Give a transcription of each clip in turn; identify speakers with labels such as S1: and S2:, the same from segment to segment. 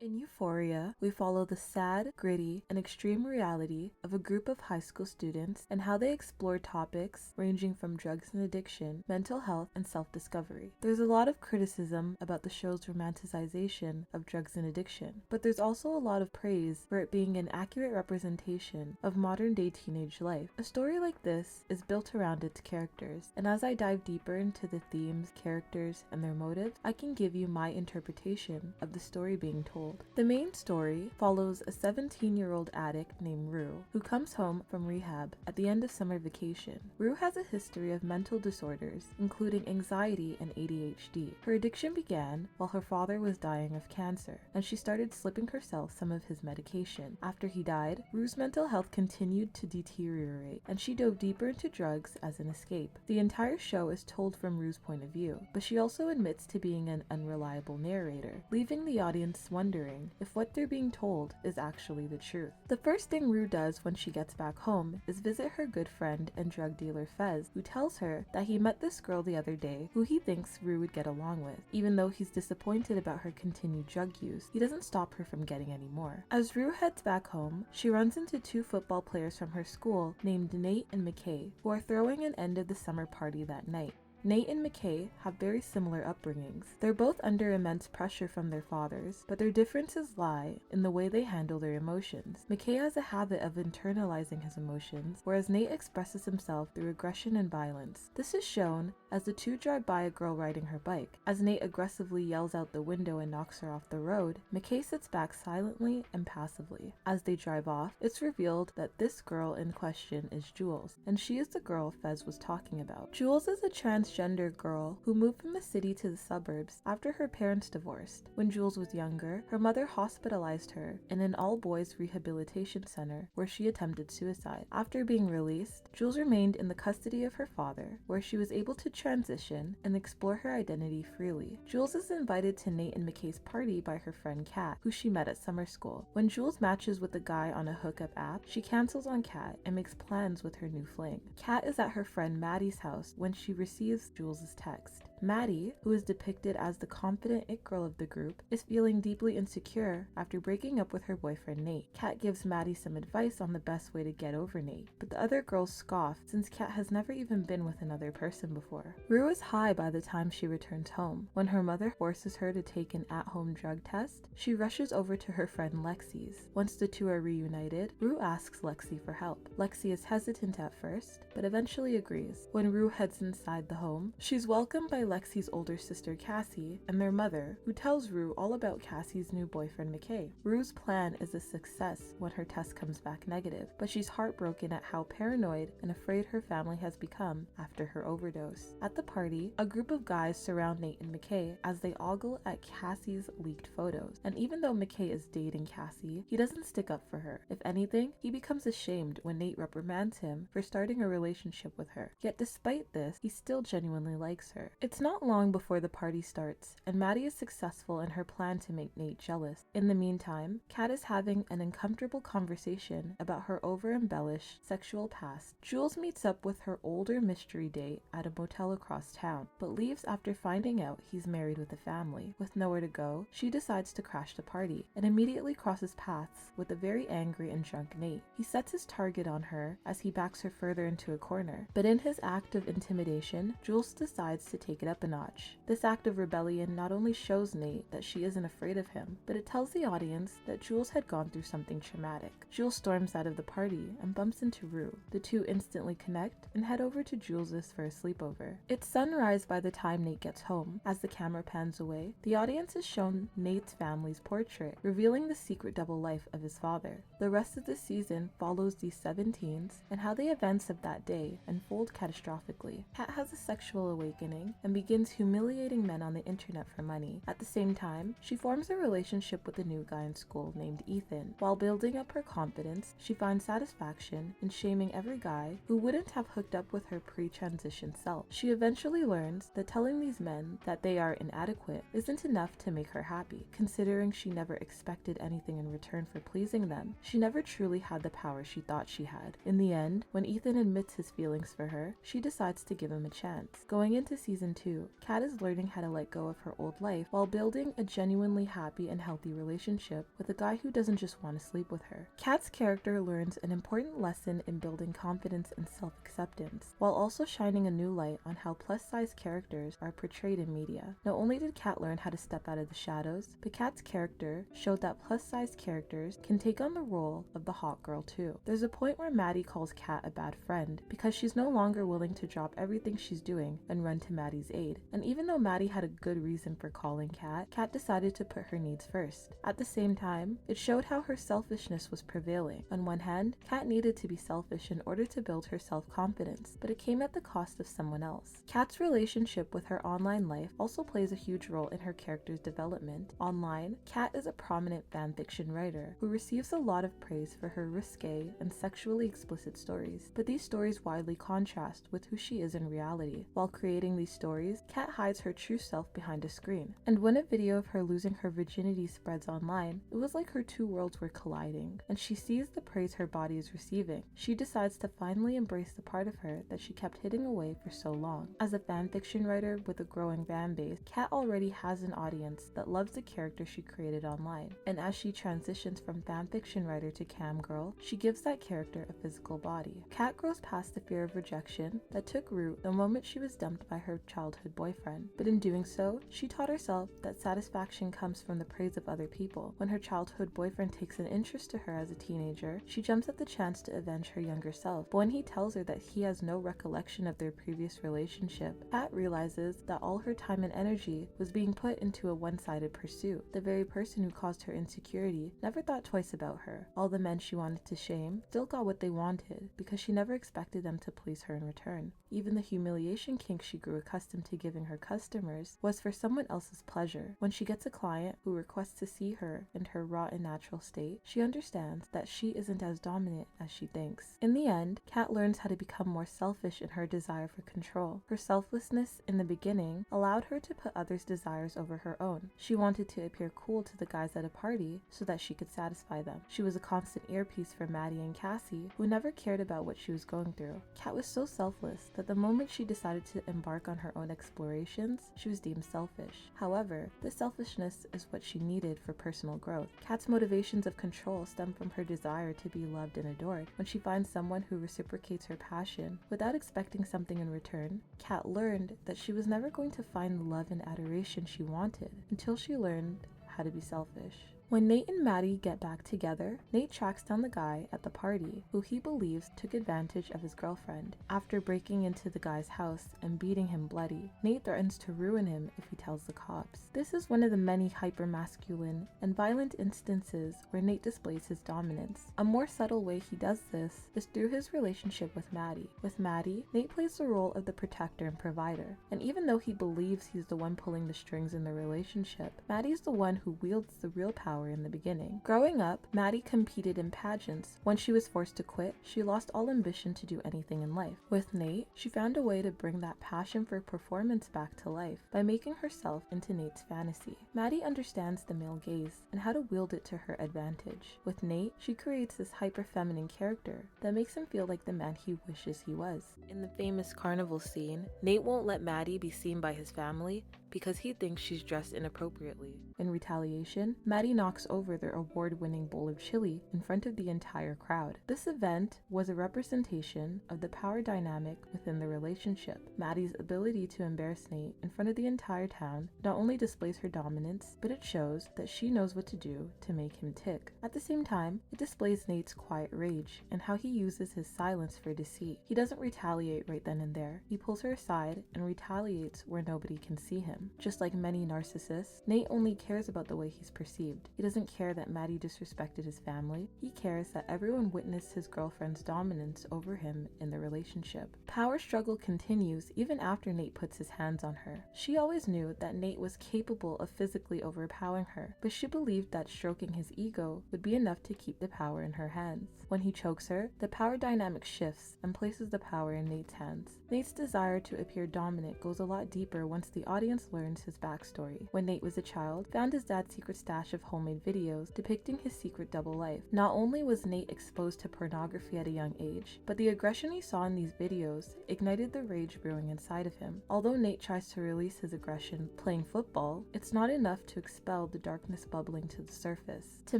S1: In Euphoria, we follow the sad, gritty, and extreme reality of a group of high school students and how they explore topics ranging from drugs and addiction, mental health, and self-discovery. There's a lot of criticism about the show's romanticization of drugs and addiction, but there's also a lot of praise for it being an accurate representation of modern-day teenage life. A story like this is built around its characters, and as I dive deeper into the themes, characters, and their motives, I can give you my interpretation of the story being told. The main story follows a 17-year-old addict named Rue, who comes home from rehab at the end of summer vacation. Rue has a history of mental disorders, including anxiety and ADHD. Her addiction began while her father was dying of cancer, and she started slipping herself some of his medication. After he died, Rue's mental health continued to deteriorate, and she dove deeper into drugs as an escape. The entire show is told from Rue's point of view, but she also admits to being an unreliable narrator, leaving the audience wondering if what they're being told is actually the truth. The first thing Rue does when she gets back home is visit her good friend and drug dealer Fez, who tells her that he met this girl the other day who he thinks Rue would get along with. Even though he's disappointed about her continued drug use, he doesn't stop her from getting any more. As Rue heads back home, she runs into two football players from her school named Nate and Mckay, who are throwing an end of the summer party that night. Nate and Mckay have very similar upbringings. They're both under immense pressure from their fathers, but their differences lie in the way they handle their emotions. Mckay has a habit of internalizing his emotions, whereas Nate expresses himself through aggression and violence. This is shown as the two drive by a girl riding her bike. As Nate aggressively yells out the window and knocks her off the road, Mckay sits back silently and passively. As they drive off, it's revealed that this girl in question is Jules, and she is the girl Fez was talking about. Jules is a transgender girl who moved from the city to the suburbs after her parents divorced. When Jules was younger, her mother hospitalized her in an all-boys rehabilitation center where she attempted suicide. After being released, Jules remained in the custody of her father, where she was able to transition and explore her identity freely. Jules is invited to Nate and Mckay's party by her friend Kat, who she met at summer school. When Jules matches with a guy on a hookup app, she cancels on Kat and makes plans with her new fling. Kat is at her friend Maddie's house when she receives Jules' text. Maddie, who is depicted as the confident it girl of the group, is feeling deeply insecure after breaking up with her boyfriend Nate. Kat gives Maddie some advice on the best way to get over Nate, but the other girls scoff since Kat has never even been with another person before. Rue is high by the time she returns home. When her mother forces her to take an at-home drug test, she rushes over to her friend Lexi's. Once the two are reunited, Rue asks Lexi for help. Lexi is hesitant at first, but eventually agrees. When Rue heads inside the home, she's welcomed by Lexi's older sister Cassie and their mother, who tells Rue all about Cassie's new boyfriend Mckay. Rue's plan is a success when her test comes back negative, but she's heartbroken at how paranoid and afraid her family has become after her overdose. At the party, a group of guys surround Nate and Mckay as they ogle at Cassie's leaked photos, and even though Mckay is dating Cassie, he doesn't stick up for her. If anything, he becomes ashamed when Nate reprimands him for starting a relationship with her. Yet despite this, he still genuinely likes her. It's not long before the party starts, and Maddie is successful in her plan to make Nate jealous. In the meantime, Kat is having an uncomfortable conversation about her over-embellished sexual past. Jules meets up with her older mystery date at a motel across town, but leaves after finding out he's married with a family. With nowhere to go, she decides to crash the party, and immediately crosses paths with a very angry and drunk Nate. He sets his target on her as he backs her further into a corner, but in his act of intimidation, Jules decides to take it up a notch. This act of rebellion not only shows Nate that she isn't afraid of him, but it tells the audience that Jules had gone through something traumatic. Jules storms out of the party and bumps into Rue. The two instantly connect and head over to Jules's for a sleepover. It's sunrise by the time Nate gets home. As the camera pans away, the audience is shown Nate's family's portrait, revealing the secret double life of his father. The rest of the season follows these 7 teens and how the events of that day unfold catastrophically. Kat has a sexual awakening and begins humiliating men on the internet for money. At the same time, she forms a relationship with a new guy in school named Ethan. While building up her confidence, she finds satisfaction in shaming every guy who wouldn't have hooked up with her pre-transition self. She eventually learns that telling these men that they are inadequate isn't enough to make her happy. Considering she never expected anything in return for pleasing them, she never truly had the power she thought she had. In the end, when Ethan admits his feelings for her, she decides to give him a chance. Going into season 2, 2, Kat is learning how to let go of her old life while building a genuinely happy and healthy relationship with a guy who doesn't just want to sleep with her. Kat's character learns an important lesson in building confidence and self-acceptance, while also shining a new light on how plus-size characters are portrayed in media. Not only did Kat learn how to step out of the shadows, but Kat's character showed that plus-size characters can take on the role of the hot girl too. There's a point where Maddie calls Kat a bad friend because she's no longer willing to drop everything she's doing and run to Maddie's aid. And even though Maddie had a good reason for calling Kat decided to put her needs first. At the same time, it showed how her selfishness was prevailing. On one hand, Kat needed to be selfish in order to build her self-confidence, but it came at the cost of someone else. Kat's relationship with her online life also plays a huge role in her character's development. Online, Kat is a prominent fanfiction writer who receives a lot of praise for her risque and sexually explicit stories, but these stories widely contrast with who she is in reality. While creating these stories, Kat hides her true self behind a screen, and when a video of her losing her virginity spreads online, it was like her two worlds were colliding, and she sees the praise her body is receiving. She decides to finally embrace the part of her that she kept hiding away for so long. As a fanfiction writer with a growing fan base, Kat already has an audience that loves the character she created online, and as she transitions from fanfiction writer to cam girl, she gives that character a physical body. Kat grows past the fear of rejection that took root the moment she was dumped by her childhood boyfriend, but in doing so, she taught herself that satisfaction comes from the praise of other people. When her childhood boyfriend takes an interest to her as a teenager, she jumps at the chance to avenge her younger self, but when he tells her that he has no recollection of their previous relationship, Kat realizes that all her time and energy was being put into a one-sided pursuit. The very person who caused her insecurity never thought twice about her. All the men she wanted to shame still got what they wanted because she never expected them to please her in return. Even the humiliation kink she grew accustomed to giving her customers was for someone else's pleasure. When she gets a client who requests to see her in her raw and natural state, she understands that she isn't as dominant as she thinks. In the end, Kat learns how to become more selfish in her desire for control. Her selflessness in the beginning allowed her to put others' desires over her own. She wanted to appear cool to the guys at a party so that she could satisfy them. She was a constant earpiece for Maddie and Cassie, who never cared about what she was going through. Kat was so selfless that the moment she decided to embark on her own explorations, she was deemed selfish. However, this selfishness is what she needed for personal growth. Kat's motivations of control stem from her desire to be loved and adored. When she finds someone who reciprocates her passion without expecting something in return, Kat learned that she was never going to find the love and adoration she wanted until she learned how to be selfish. When Nate and Maddie get back together, Nate tracks down the guy at the party who he believes took advantage of his girlfriend. After breaking into the guy's house and beating him bloody, Nate threatens to ruin him if he tells the cops. This is one of the many hyper-masculine and violent instances where Nate displays his dominance. A more subtle way he does this is through his relationship with Maddie. With Maddie, Nate plays the role of the protector and provider, and even though he believes he's the one pulling the strings in the relationship, Maddie's the one who wields the real power in the beginning. Growing up, Maddie competed in pageants. When she was forced to quit, she lost all ambition to do anything in life. With Nate, she found a way to bring that passion for performance back to life by making herself into Nate's fantasy. Maddie understands the male gaze and how to wield it to her advantage. With Nate, she creates this hyper-feminine character that makes him feel like the man he wishes he was. In the famous carnival scene, Nate won't let Maddie be seen by his family because he thinks she's dressed inappropriately. In retaliation, Maddie knocks over their award-winning bowl of chili in front of the entire crowd. This event was a representation of the power dynamic within the relationship. Maddie's ability to embarrass Nate in front of the entire town not only displays her dominance, but it shows that she knows what to do to make him tick. At the same time, it displays Nate's quiet rage and how he uses his silence for deceit. He doesn't retaliate right then and there. He pulls her aside and retaliates where nobody can see him. Just like many narcissists, Nate only cares about the way he's perceived. He doesn't care that Maddie disrespected his family. He cares that everyone witnessed his girlfriend's dominance over him in the relationship. Power struggle continues even after Nate puts his hands on her. She always knew that Nate was capable of physically overpowering her, but she believed that stroking his ego would be enough to keep the power in her hands. When he chokes her, the power dynamic shifts and places the power in Nate's hands. Nate's desire to appear dominant goes a lot deeper once the audience learns his backstory. When Nate was a child, found his dad's secret stash of homemade videos depicting his secret double life. Not only was Nate exposed to pornography at a young age, but the aggression he saw in these videos ignited the rage brewing inside of him. Although Nate tries to release his aggression playing football, it's not enough to expel the darkness bubbling to the surface. To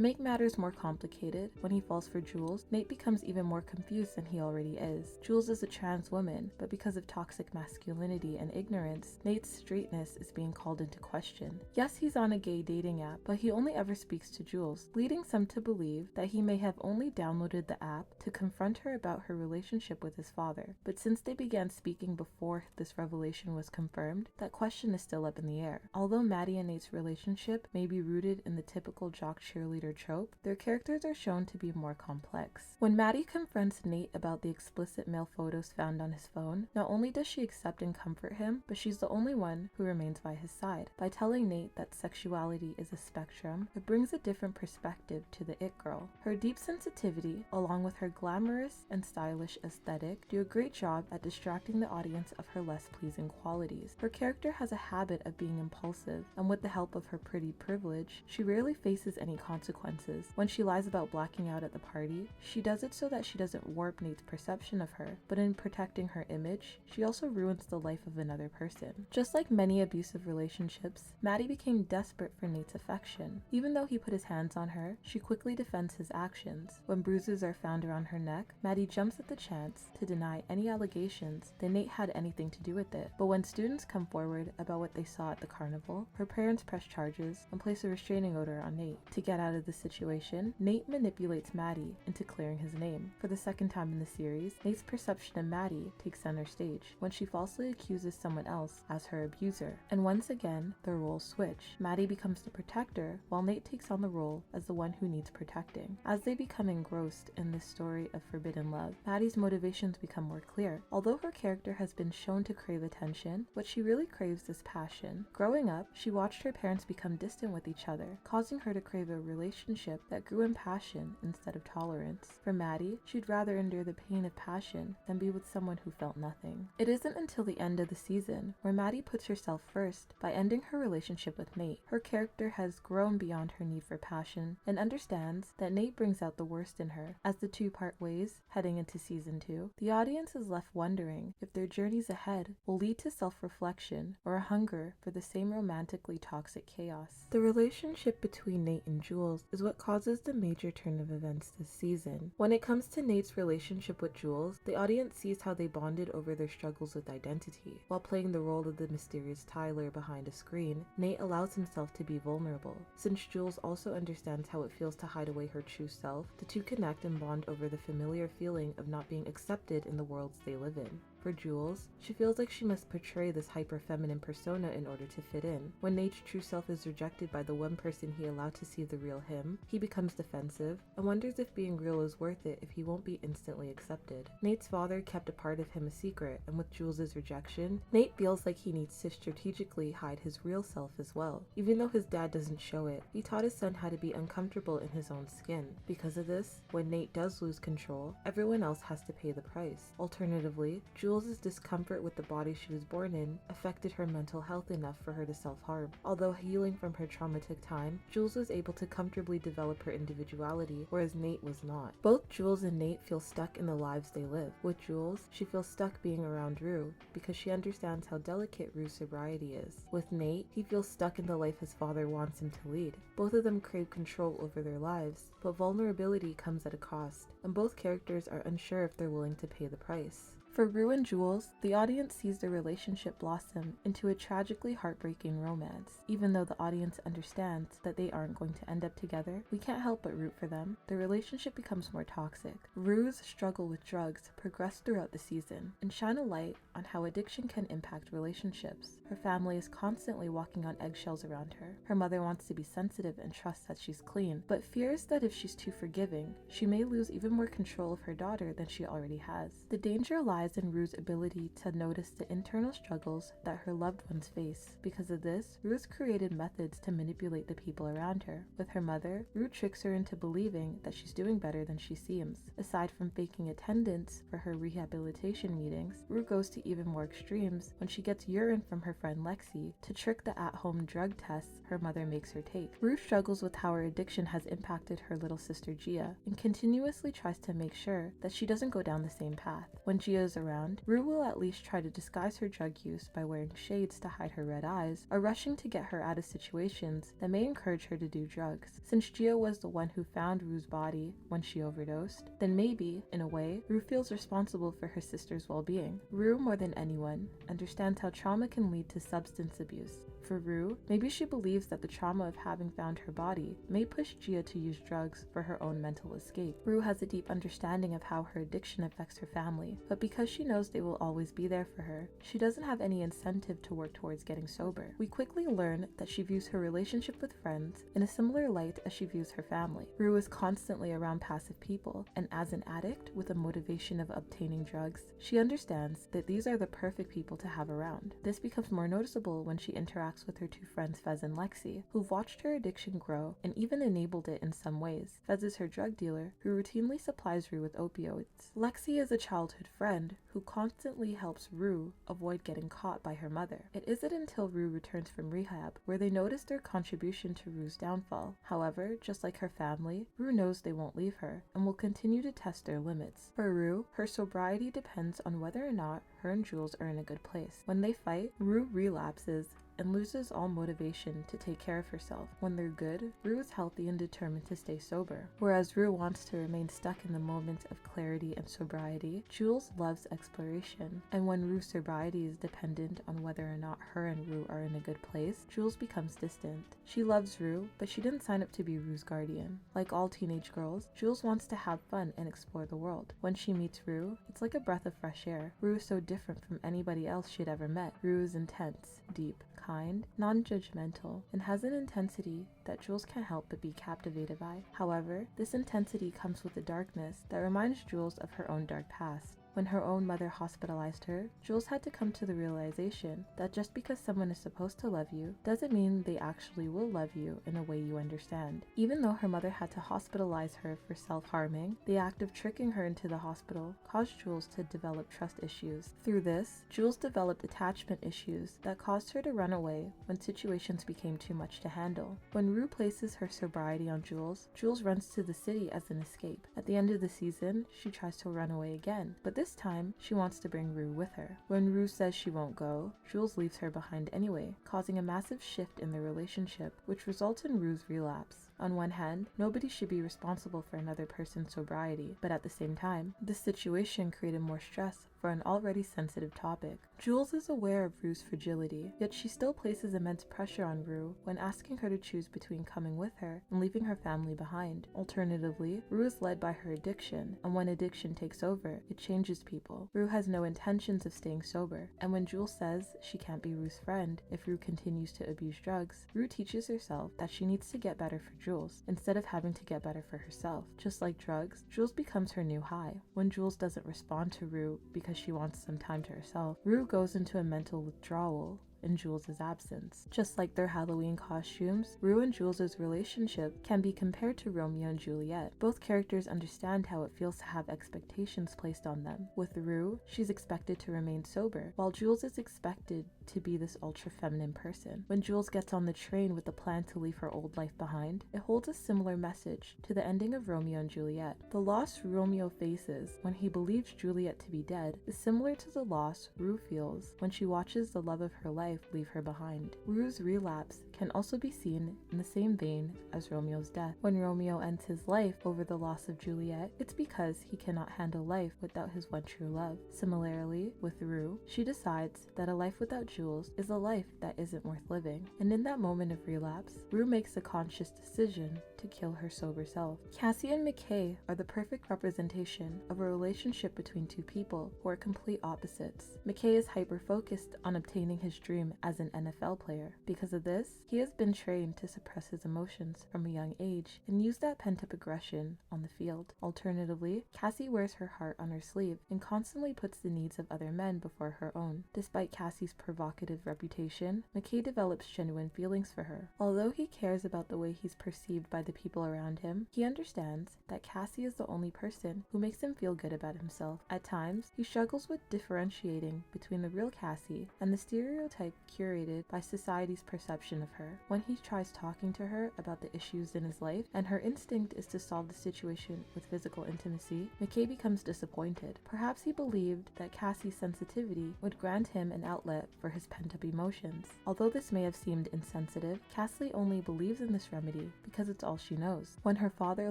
S1: make matters more complicated, when he falls for Jules, Nate becomes even more confused than he already is. Jules is a trans woman, but because of toxic masculinity and ignorance, Nate's straightness is being called into question. Yes, he's on a gay dating app, but he only ever speaks to Jules, leading some to believe that he may have only downloaded the app to confront her about her relationship with his father. But since they began speaking before this revelation was confirmed, that question is still up in the air. Although Maddie and Nate's relationship may be rooted in the typical jock cheerleader trope, their characters are shown to be more complex. When Maddie confronts Nate about the explicit male photos found on his phone, not only does she accept and comfort him, but she's the only one who remains by his side. By telling Nate that sexuality is a spectrum, it brings a different perspective to the it girl. Her deep sensitivity, along with her glamorous and stylish aesthetic, do a great job at distracting the audience of her less pleasing qualities. Her character has a habit of being impulsive, and with the help of her pretty privilege, she rarely faces any consequences. When she lies about blacking out at the party, she does it so that she doesn't warp Nate's perception of her, but in protecting her image, she also ruins the life of another person. Just like many abusive relationships, Maddie became desperate for Nate's affection. Even though he put his hands on her, she quickly defends his actions. When bruises are found around her neck, Maddie jumps at the chance to deny any allegations that Nate had anything to do with it. But when students come forward about what they saw at the carnival, her parents press charges and place a restraining order on Nate. To get out of the situation, Nate manipulates Maddie into clearing his name. For the second time in the series, Nate's perception of Maddie takes center stage when she falsely accuses someone else as her abuser. And once again, the roles switch. Maddie becomes the protector, while Nate takes on the role as the one who needs protecting. As they become engrossed in this story of forbidden love, Maddie's motivations become more clear. Although her character has been shown to crave attention, what she really craves is passion. Growing up, she watched her parents become distant with each other, causing her to crave a relationship that grew in passion instead of tolerance. For Maddie, she'd rather endure the pain of passion than be with someone who felt nothing. It isn't until the end of the season where Maddie puts herself first by ending her relationship with Nate. Her character has grown beyond her need for passion and understands that Nate brings out the worst in her. As the two part ways heading into season 2, the audience is left wondering if their journeys ahead will lead to self-reflection or a hunger for the same romantically toxic chaos. The relationship between Nate and Jules is what causes the major turn of events this season. When it comes to Nate's relationship with Jules, the audience sees how they bonded over their struggles with identity. While playing the role of the mysterious Tyler behind a screen, Nate allows himself to be vulnerable. Since Jules also understands how it feels to hide away her true self, the two connect and bond over the familiar feeling of not being accepted in the worlds they live in. For Jules, she feels like she must portray this hyper-feminine persona in order to fit in. When Nate's true self is rejected by the one person he allowed to see the real him, he becomes defensive and wonders if being real is worth it if he won't be instantly accepted. Nate's father kept a part of him a secret, and with Jules' rejection, Nate feels like he needs to strategically hide his real self as well. Even though his dad doesn't show it, he taught his son how to be uncomfortable in his own skin. Because of this, when Nate does lose control, everyone else has to pay the price. Alternatively, Jules' discomfort with the body she was born in affected her mental health enough for her to self-harm. Although healing from her traumatic time, Jules was able to comfortably develop her individuality, whereas Nate was not. Both Jules and Nate feel stuck in the lives they live. With Jules, she feels stuck being around Rue because she understands how delicate Rue's sobriety is. With Nate, he feels stuck in the life his father wants him to lead. Both of them crave control over their lives, but vulnerability comes at a cost, and both characters are unsure if they're willing to pay the price. For Rue and Jules, the audience sees their relationship blossom into a tragically heartbreaking romance. Even though the audience understands that they aren't going to end up together, we can't help but root for them. The relationship becomes more toxic. Rue's struggle with drugs progress throughout the season and shine a light on how addiction can impact relationships. Her family is constantly walking on eggshells around her. Her mother wants to be sensitive and trust that she's clean, but fears that if she's too forgiving, she may lose even more control of her daughter than she already has. The danger lies lies in Rue's ability to notice the internal struggles that her loved ones face. Because of this, Rue has created methods to manipulate the people around her. With her mother, Rue tricks her into believing that she's doing better than she seems. Aside from faking attendance for her rehabilitation meetings, Rue goes to even more extremes when she gets urine from her friend Lexi to trick the at-home drug tests her mother makes her take. Rue struggles with how her addiction has impacted her little sister Gia and continuously tries to make sure that she doesn't go down the same path. When Gia is around, Rue will at least try to disguise her drug use by wearing shades to hide her red eyes or rushing to get her out of situations that may encourage her to do drugs. Since Gia was the one who found Rue's body when she overdosed, then maybe, in a way, Rue feels responsible for her sister's well-being. Rue, more than anyone, understands how trauma can lead to substance abuse. For Rue, maybe she believes that the trauma of having found her body may push Gia to use drugs for her own mental escape. Rue has a deep understanding of how her addiction affects her family, but because she knows they will always be there for her, she doesn't have any incentive to work towards getting sober. We quickly learn that she views her relationship with friends in a similar light as she views her family. Rue is constantly around passive people, and as an addict with a motivation of obtaining drugs, she understands that these are the perfect people to have around. This becomes more noticeable when she interacts with her two friends Fez and Lexi, who've watched her addiction grow and even enabled it in some ways. Fez is her drug dealer, who routinely supplies Rue with opioids. Lexi is a childhood friend who constantly helps Rue avoid getting caught by her mother. It isn't until Rue returns from rehab where they notice their contribution to Rue's downfall. However, just like her family, Rue knows they won't leave her and will continue to test their limits. For Rue, her sobriety depends on whether or not her and Jules are in a good place. When they fight, Rue relapses and loses all motivation to take care of herself. When they're good, Rue is healthy and determined to stay sober. Whereas Rue wants to remain stuck in the moment of clarity and sobriety, Jules loves exploration. And when Rue's sobriety is dependent on whether or not her and Rue are in a good place, Jules becomes distant. She loves Rue, but she didn't sign up to be Rue's guardian. Like all teenage girls, Jules wants to have fun and explore the world. When she meets Rue, it's like a breath of fresh air. Rue is so different from anybody else she'd ever met. Rue is intense, deep, kind, non-judgmental, and has an intensity that Jules can't help but be captivated by. However, this intensity comes with a darkness that reminds Jules of her own dark past. When her own mother hospitalized her, Jules had to come to the realization that just because someone is supposed to love you doesn't mean they actually will love you in a way you understand. Even though her mother had to hospitalize her for self-harming, the act of tricking her into the hospital caused Jules to develop trust issues. Through this, Jules developed attachment issues that caused her to run away when situations became too much to handle. When Rue places her sobriety on Jules, Jules runs to the city as an escape. At the end of the season, she tries to run away again, but this time, she wants to bring Rue with her. When Rue says she won't go, Jules leaves her behind anyway, causing a massive shift in their relationship, which results in Rue's relapse. On one hand, nobody should be responsible for another person's sobriety, but at the same time, this situation created more stress for an already sensitive topic. Jules is aware of Rue's fragility, yet she still places immense pressure on Rue when asking her to choose between coming with her and leaving her family behind. Alternatively, Rue is led by her addiction, and when addiction takes over, it changes people. Rue has no intentions of staying sober, and when Jules says she can't be Rue's friend if Rue continues to abuse drugs, Rue teaches herself that she needs to get better for Jules, instead of having to get better for herself. Just like drugs, Jules becomes her new high. When Jules doesn't respond to Rue because she wants some time to herself, Rue goes into a mental withdrawal in Jules' absence. Just like their Halloween costumes, Rue and Jules' relationship can be compared to Romeo and Juliet. Both characters understand how it feels to have expectations placed on them. With Rue, she's expected to remain sober, while Jules is expected to be this ultra-feminine person. When Jules gets on the train with the plan to leave her old life behind, it holds a similar message to the ending of Romeo and Juliet. The loss Romeo faces when he believes Juliet to be dead is similar to the loss Rue feels when she watches the love of her life leave her behind. Rue's relapse can also be seen in the same vein as Romeo's death. When Romeo ends his life over the loss of Juliet, it's because he cannot handle life without his one true love. Similarly, with Rue, she decides that a life without Jules is a life that isn't worth living. And in that moment of relapse, Rue makes a conscious decision to kill her sober self. Cassie and Mckay are the perfect representation of a relationship between two people who are complete opposites. Mckay is hyper-focused on obtaining his dream as an NFL player. Because of this, he has been trained to suppress his emotions from a young age and use that pent-up aggression on the field. Alternatively, Cassie wears her heart on her sleeve and constantly puts the needs of other men before her own. Despite Cassie's provocative reputation, Mckay develops genuine feelings for her. Although he cares about the way he's perceived by the people around him, he understands that Cassie is the only person who makes him feel good about himself. At times, he struggles with differentiating between the real Cassie and the stereotype curated by society's perception of her. When he tries talking to her about the issues in his life and her instinct is to solve the situation with physical intimacy, Mckay becomes disappointed. Perhaps he believed that Cassie's sensitivity would grant him an outlet for his pent-up emotions. Although this may have seemed insensitive, Cassie only believes in this remedy because it's all she knows. When her father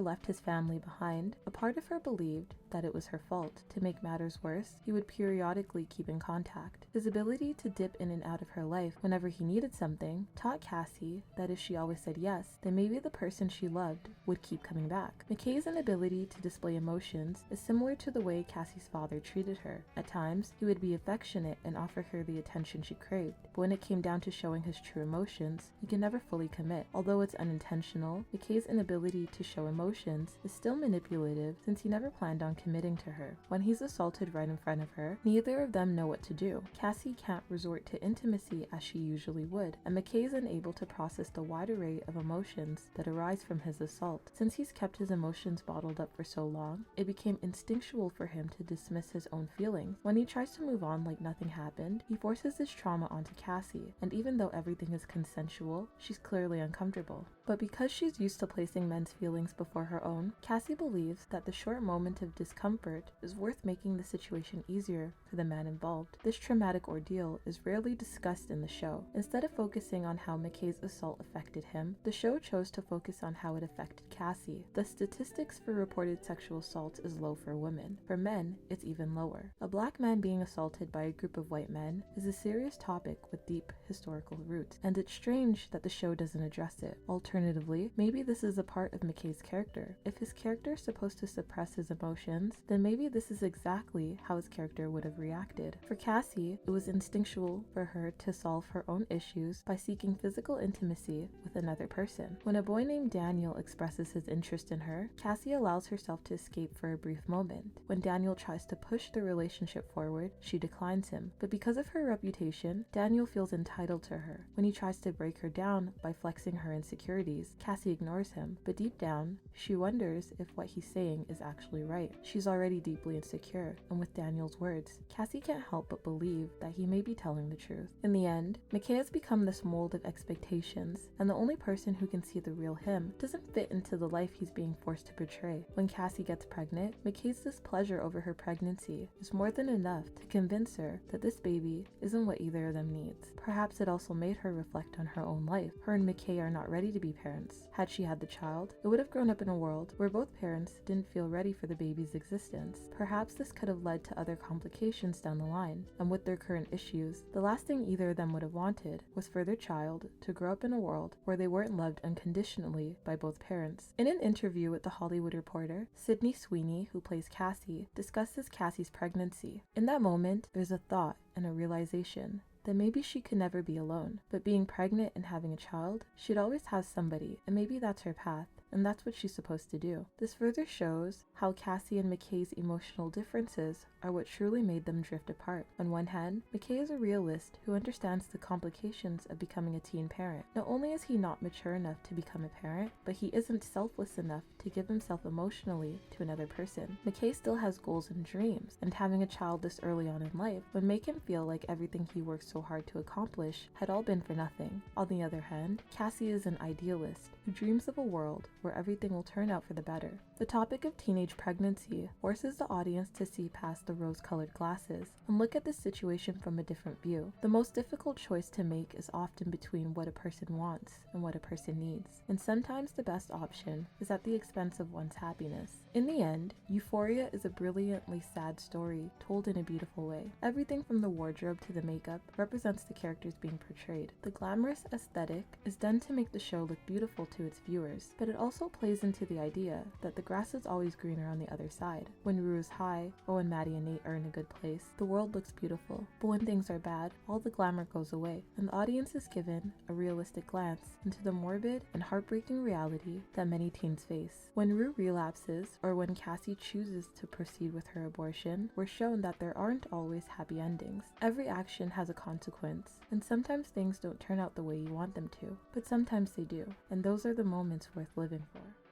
S1: left his family behind, a part of her believed that it was her fault. To make matters worse, he would periodically keep in contact. His ability to dip in and out of her life whenever he needed something taught Cassie that if she always said yes, then maybe the person she loved would keep coming back. Mckay's inability to display emotions is similar to the way Cassie's father treated her. At times, he would be affectionate and offer her the attention she craved, but when it came down to showing his true emotions, he could never fully commit. Although it's unintentional, Mckay's inability to show emotions is still manipulative since he never planned on committing to her. When he's assaulted right in front of her, neither of them know what to do. Cassie can't resort to intimacy as she usually would, and Mckay is unable to process the wide array of emotions that arise from his assault. Since he's kept his emotions bottled up for so long, it became instinctual for him to dismiss his own feelings. When he tries to move on like nothing happened, he forces his trauma onto Cassie, and even though everything is consensual, she's clearly uncomfortable. But because she's used to placing men's feelings before her own, Cassie believes that the short moment of discomfort is worth making the situation easier for the man involved. This traumatic ordeal is rarely discussed in the show. Instead of focusing on how Mckay's assault affected him, the show chose to focus on how it affected Cassie. The statistics for reported sexual assaults is low for women. For men, it's even lower. A black man being assaulted by a group of white men is a serious topic with deep historical roots, and it's strange that the show doesn't address it. Alternatively, maybe this is a part of Mckay's character. If his character is supposed to suppress his emotions, then maybe this is exactly how his character would have reacted. For Cassie, it was instinctual for her to solve her own issues by seeking physical intimacy with another person. When a boy named Daniel expresses his interest in her, Cassie allows herself to escape for a brief moment. When Daniel tries to push the relationship forward, she declines him. But because of her reputation, Daniel feels entitled to her. When he tries to break her down by flexing her insecurities, Cassie ignores him. But deep down, she wonders if what he's saying is actually right. She's already deeply insecure, and with Daniel's words, Cassie can't help but believe that he may be telling the truth. In the end, Mckay has become this mold of expectations, and the only person who can see the real him doesn't fit into the life he's being forced to portray. When Cassie gets pregnant, Mckay's displeasure over her pregnancy is more than enough to convince her that this baby isn't what either of them needs. Perhaps it also made her reflect on her own life. Her and Mckay are not ready to be parents. Had she had the child, it would have grown up in a world where both parents didn't feel ready for the baby's existence. Perhaps this could have led to other complications down the line, and with their current issues, the last thing either of them would have wanted was for their child to grow up in a world where they weren't loved unconditionally by both parents. In an interview with The Hollywood Reporter, Sydney Sweeney, who plays Cassie, discusses Cassie's pregnancy. In that moment, there's a thought and a realization that maybe she could never be alone, but being pregnant and having a child, she'd always have somebody, and maybe that's her path. And that's what she's supposed to do. This further shows how Cassie and Mckay's emotional differences are what truly made them drift apart. On one hand, Mckay is a realist who understands the complications of becoming a teen parent. Not only is he not mature enough to become a parent, but he isn't selfless enough to give himself emotionally to another person. Mckay still has goals and dreams, and having a child this early on in life would make him feel like everything he worked so hard to accomplish had all been for nothing. On the other hand, Cassie is an idealist who who dreams of a world where everything will turn out for the better. The topic of teenage pregnancy forces the audience to see past the rose-colored glasses and look at the situation from a different view. The most difficult choice to make is often between what a person wants and what a person needs, and sometimes the best option is at the expense of one's happiness. In the end, Euphoria is a brilliantly sad story told in a beautiful way. Everything from the wardrobe to the makeup represents the characters being portrayed. The glamorous aesthetic is done to make the show look beautiful to its viewers, but it also plays into the idea that the grass is always greener on the other side. When Rue is high, or when Maddie and Nate are in a good place, the world looks beautiful. But when things are bad, all the glamour goes away, and the audience is given a realistic glance into the morbid and heartbreaking reality that many teens face. When Rue relapses, or when Cassie chooses to proceed with her abortion, we're shown that there aren't always happy endings. Every action has a consequence, and sometimes things don't turn out the way you want them to, but sometimes they do, and those are the moments worth living for.